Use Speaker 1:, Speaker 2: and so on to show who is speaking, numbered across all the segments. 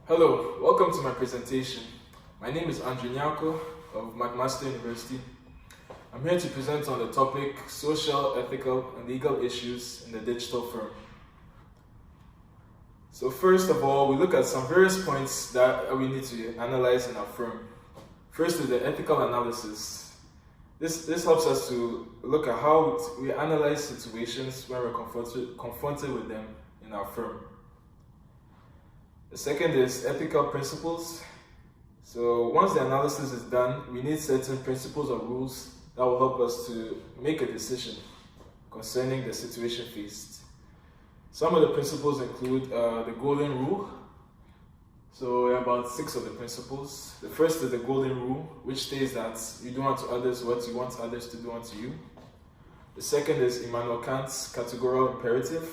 Speaker 1: Hello, welcome to my presentation. My name is Nyarko of McMaster University. I'm here to present on the topic social, ethical, and legal issues in the digital firm. So first of all, we look at some various points that we need to analyze in our firm. First is the ethical analysis. This helps us to look at how we analyze situations when we're confronted with them in our firm. The second is ethical principles. So once the analysis is done, we need certain principles or rules that will help us to make a decision concerning the situation faced. Some of the principles include the golden rule. So there are about 6 of the principles. The first is the golden rule, which states that you do unto others what you want others to do unto you. The second is Immanuel Kant's categorical imperative.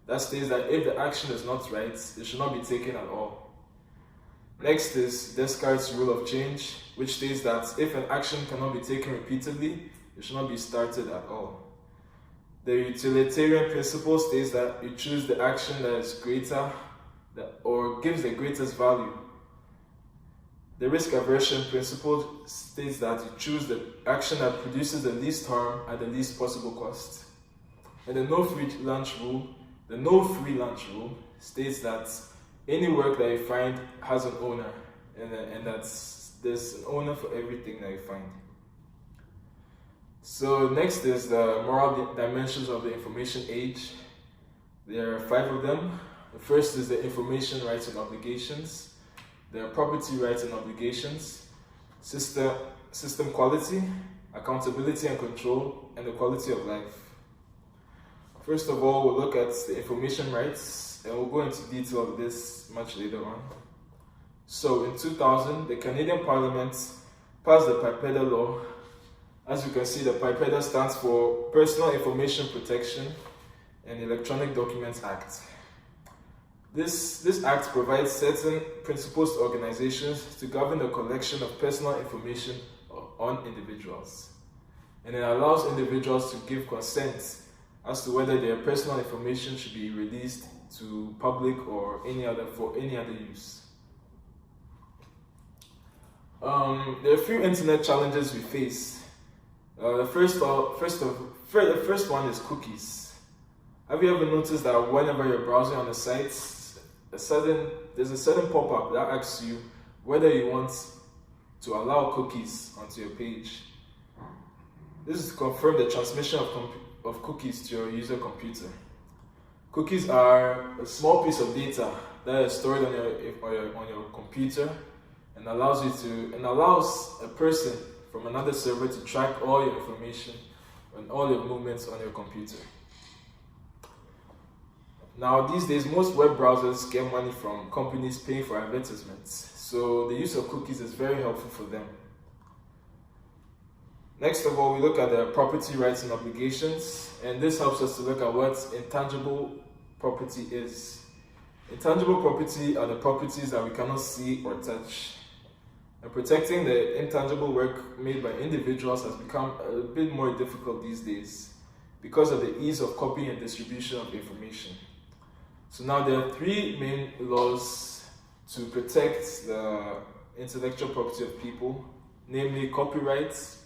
Speaker 1: That states that if the action is not right, it should not be taken at all. Next is Descartes' rule of change, which states that if an action cannot be taken repeatedly, it should not be started at all. The utilitarian principle states that you choose the action that is greater or gives the greatest value. The risk aversion principle states that you choose the action that produces the least harm at the least possible cost. And the no free lunch rule states that any work that you find has an owner, and that's there's an owner for everything that you find. So next is the moral dimensions of the information age. There are 5 of them. The first is the information rights and obligations. There are property rights and obligations, system quality, accountability and control, and the quality of life. First of all, we'll look at the information rights, and we'll go into detail of this much later on. So in 2000, the Canadian Parliament passed the PIPEDA law. As you can see, the PIPEDA stands for Personal Information Protection and Electronic Documents Act. This act provides certain principles to organizations to govern the collection of personal information on individuals. And it allows individuals to give consent as to whether their personal information should be released to public or for any other use. There are a few internet challenges we face. The first one is cookies. Have you ever noticed that whenever you're browsing on the site, there's a sudden pop-up that asks you whether you want to allow cookies onto your page? This is to confirm the transmission of cookies to your user computer. Cookies are a small piece of data that is stored on your computer and allows a person from another server to track all your information and all your movements on your computer. Now, these days, most web browsers get money from companies paying for advertisements, so the use of cookies is very helpful for them. Next of all, we look at the property rights and obligations, and this helps us to look at what intangible property is. Intangible property are the properties that we cannot see or touch. And protecting the intangible work made by individuals has become a bit more difficult these days because of the ease of copying and distribution of information. So now there are 3 main laws to protect the intellectual property of people, namely copyrights,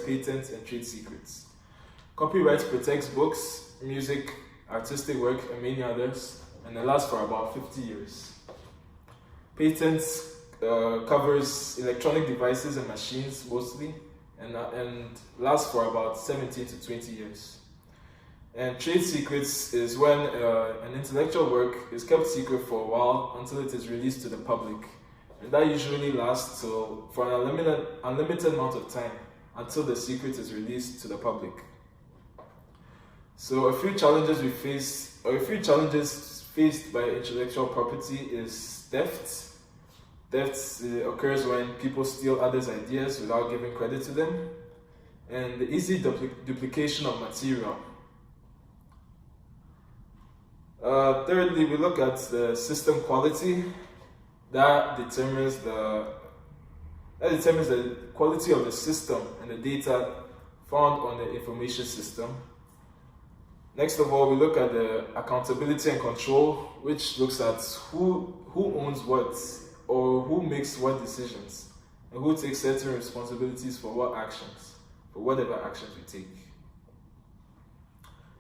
Speaker 1: patents, and trade secrets. Copyright protects books, music, artistic work, and many others, and it lasts for about 50 years. Patents covers electronic devices and machines mostly, and lasts for about 17 to 20 years. And trade secrets is when an intellectual work is kept secret for a while until it is released to the public. And that usually lasts for an unlimited amount of time until the secret is released to the public. So a few challenges faced by intellectual property is theft. Theft occurs when people steal others' ideas without giving credit to them. And the easy duplication of material. Thirdly, we look at the system quality. That determines the quality of the system and the data found on the information system. Next of all, we look at the accountability and control, which looks at who owns what, or who makes what decisions, and who takes certain responsibilities for what actions, for whatever actions we take.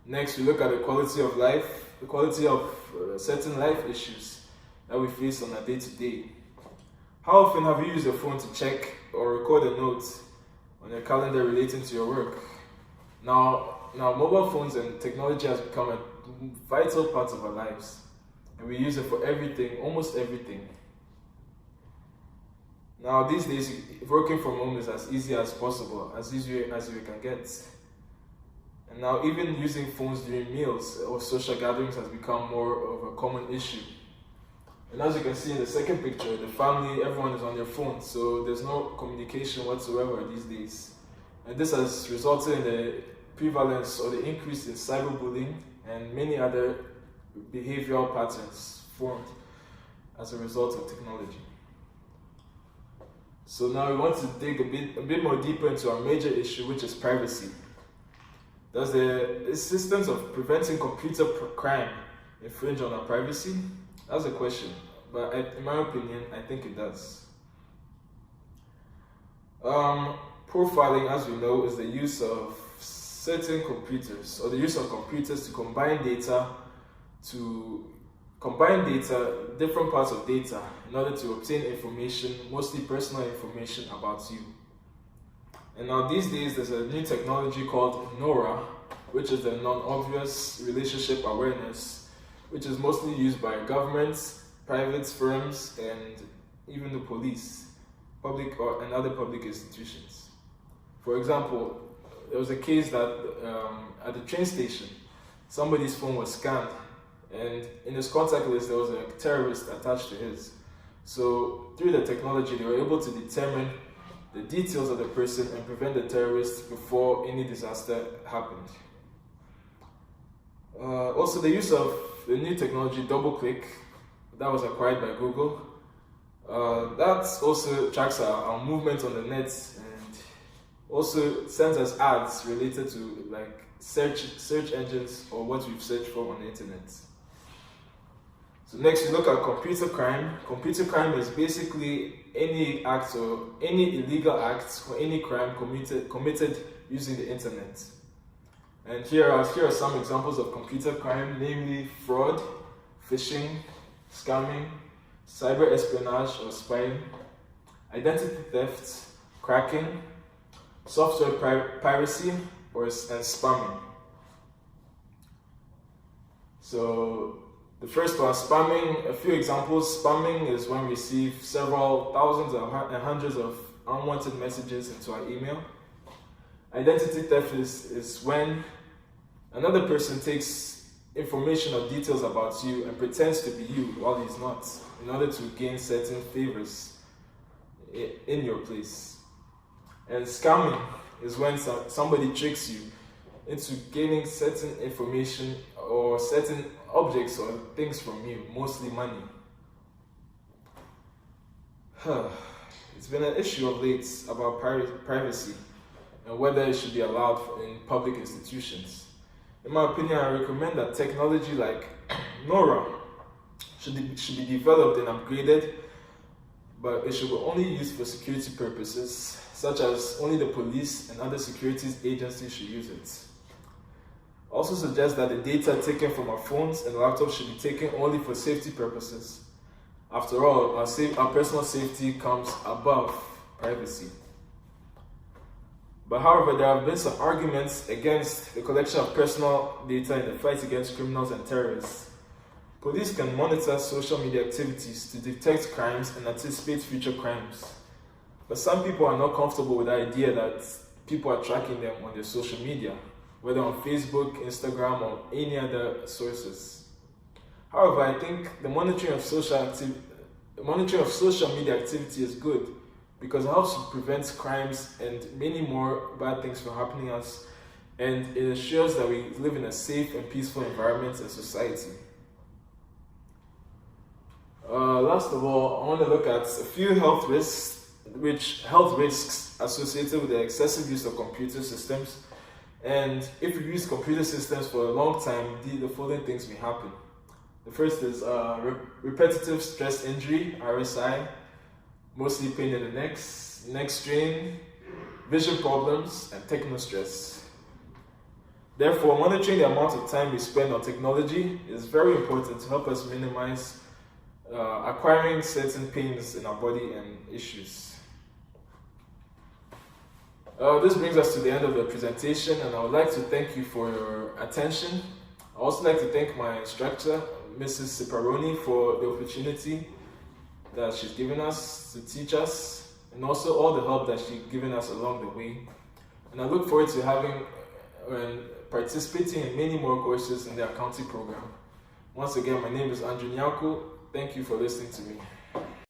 Speaker 1: Next, we look at the quality of life, the quality of certain life issues that we face on a day-to-day. How often have you used your phone to check or record a note on your calendar relating to your work? Now mobile phones and technology has become a vital part of our lives, and we use it for everything, almost everything. Now these days, working from home is as easy as possible, as easy as we can get. And now even using phones during meals or social gatherings has become more of a common issue. And as you can see in the second picture, the family, everyone is on their phone, so there's no communication whatsoever these days. And this has resulted in the prevalence or the increase in cyberbullying and many other behavioral patterns formed as a result of technology. So now we want to dig a bit more deeper into our major issue, which is privacy. Does the existence of preventing computer crime infringe on our privacy? That's a question, but in my opinion, I think it does. Profiling, as we know, is the use of certain computers, or the use of computers to combine data, different parts of data, in order to obtain information, mostly personal information about you. And now these days, there's a new technology called NORA, which is the non-obvious relationship awareness, which is mostly used by governments, private firms, and even the police, public and other public institutions. For example, there was a case that at the train station, somebody's phone was scanned, and in his contact list there was a terrorist attached to his. So through the technology, they were able to determine the details of the person and prevent the terrorist before any disaster happened. Also, the use of the new technology, DoubleClick, that was acquired by Google. That also tracks our movement on the net and also sends us ads related to like search engines or what we've searched for on the internet. So next we look at computer crime. Computer crime is basically any act or any illegal act or any crime committed using the internet. And here are some examples of computer crime, namely fraud, phishing, scamming, cyber espionage or spying, identity theft, cracking, software piracy, and spamming. So the first one, spamming. A few examples. Spamming is when we receive several thousands and hundreds of unwanted messages into our email. Identity theft is when another person takes information or details about you and pretends to be you while he's not, in order to gain certain favors in your place. And scamming is when somebody tricks you into gaining certain information or certain objects or things from you, mostly money. It's been an issue of late about privacy and whether it should be allowed in public institutions. In my opinion, I recommend that technology like NORA should be developed and upgraded, but it should be only used for security purposes, such as only the police and other securities agencies should use it. I also suggest that the data taken from our phones and laptops should be taken only for safety purposes. After all, our personal safety comes above privacy. But however, there have been some arguments against the collection of personal data in the fight against criminals and terrorists. Police can monitor social media activities to detect crimes and anticipate future crimes. But some people are not comfortable with the idea that people are tracking them on their social media, whether on Facebook, Instagram, or any other sources. However, I think the monitoring of social media activity is good because it helps to prevent crimes and many more bad things from happening to us, and it ensures that we live in a safe and peaceful environment and society. Last of all, I want to look at a few health risks associated with the excessive use of computer systems And if you use computer systems for a long time, the following things may happen. The first is repetitive stress injury, RSI, mostly pain in the neck strain, vision problems, and technostress. Therefore, monitoring the amount of time we spend on technology is very important to help us minimize acquiring certain pains in our body and issues. This brings us to the end of the presentation, and I would like to thank you for your attention. I also like to thank my instructor, Mrs. Ciparoni, for the opportunity that she's given us to teach us, and also all the help that she's given us along the way. And I look forward to having and participating in many more courses in the accounting program. Once again, my name is Nyarko. Thank you for listening to me.